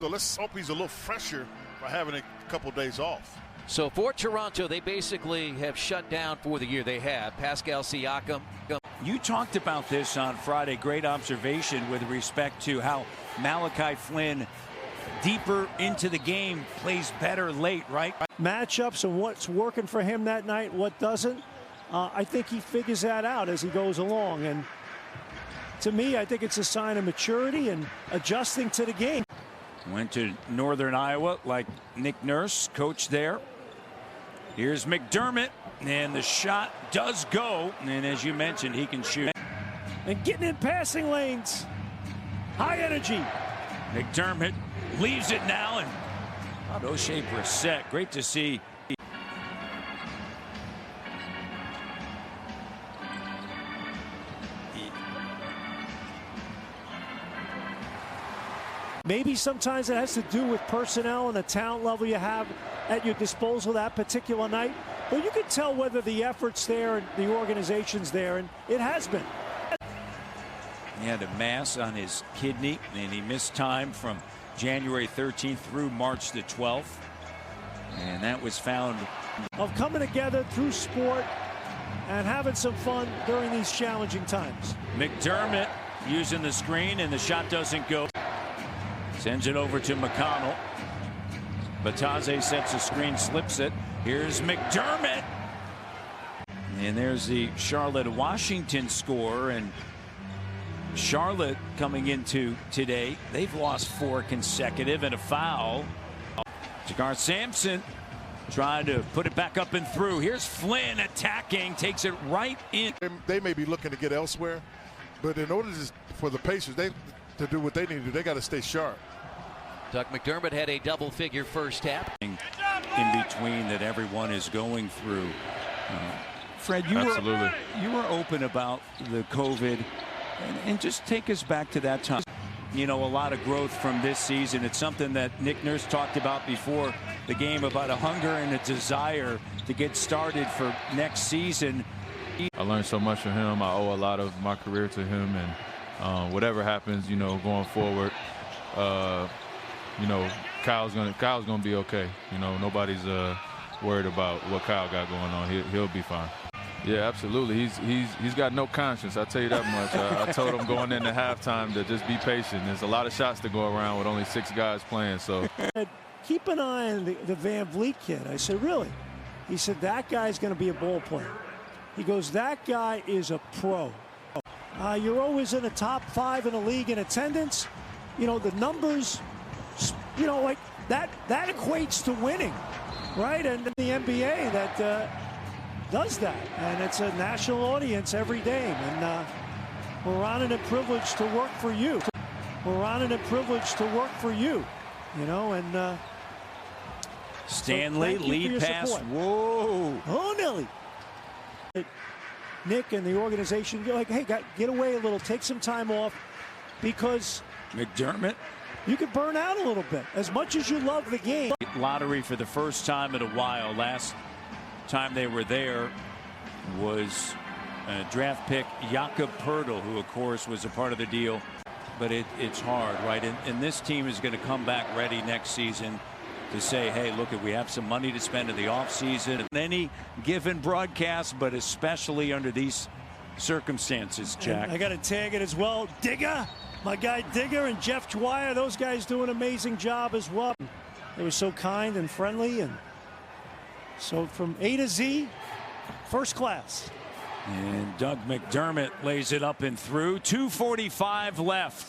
So let's hope he's a little fresher by having a couple days off. So for Toronto, they basically have shut down for the year. They have Pascal Siakam. You talked about this on Friday. Great observation with respect to how Malachi Flynn, deeper into the game, plays better late, right? Matchups and what's working for him that night, what doesn't. I think he figures that out as he goes along. And to me, I think it's a sign of maturity and adjusting to the game. Went to Northern Iowa like Nick Nurse, coach there. Here's McDermott, and the shot does go. And as you mentioned, he can shoot. And getting in passing lanes. High energy. McDermott leaves it now, and O'Shea Brissett. Great to see. Maybe sometimes it has to do with personnel and the talent level you have at your disposal that particular night. But you can tell whether the effort's there and the organization's there, and it has been. He had a mass on his kidney, and he missed time from January 13th through March the 12th. And that was found. Of coming together through sport and having some fun during these challenging times. McDermott using the screen, and the shot doesn't go. Sends it over to McConnell. Batase sets a screen, slips it. Here's McDermott. And there's the Charlotte-Washington score. And Charlotte coming into today, they've lost 4 consecutive and a foul. Jagar Sampson trying to put it back up and through. Here's Flynn attacking, takes it right in. They may be looking to get elsewhere, but in order for the Pacers, to do what they need to do, they got to stay sharp. Doug McDermott had a double-figure first half. In between that everyone is going through. Fred, you were open about the COVID, and just take us back to that time. You know, a lot of growth from this season. It's something that Nick Nurse talked about before the game, about a hunger and a desire to get started for next season. I learned so much from him. I owe a lot of my career to him, and whatever happens, you know, going forward, you know, Kyle's gonna be okay. You know, nobody's worried about what Kyle got going on. He'll be fine. Yeah, absolutely. He's got no conscience. I'll tell you that much. I told him going into halftime to just be patient. There's a lot of shots to go around with only 6 guys playing. So keep an eye on the Van Vliet kid. I said, really? He said, that guy's going to be a ball player. He goes, that guy is a pro. You're always in the top 5 in the league in attendance. You know, the numbers, you know, like that equates to winning, right? And the NBA that does that, and it's a national audience every game, and we're honored and privileged to work for you. We're honored and privileged to work for you, you know, and Stanley, so lead pass. Support. Whoa. Oh, Nelly. Nick and the organization, you're like, hey, get away a little, take some time off, because McDermott, you could burn out a little bit. As much as you love the game. Lottery for the first time in a while. Last time they were there was draft pick Jakob Poeltl, who of course was a part of the deal. But it's hard, right? And this team is going to come back ready next season to say, hey, look, we have some money to spend in the offseason. Any given broadcast, but especially under these circumstances, Jack. And I got to tag it as well. Digger, my guy Digger, and Jeff Dwyer, those guys do an amazing job as well. They were so kind and friendly, and so from A to Z, first class. And Doug McDermott lays it up and through. 2:45 left.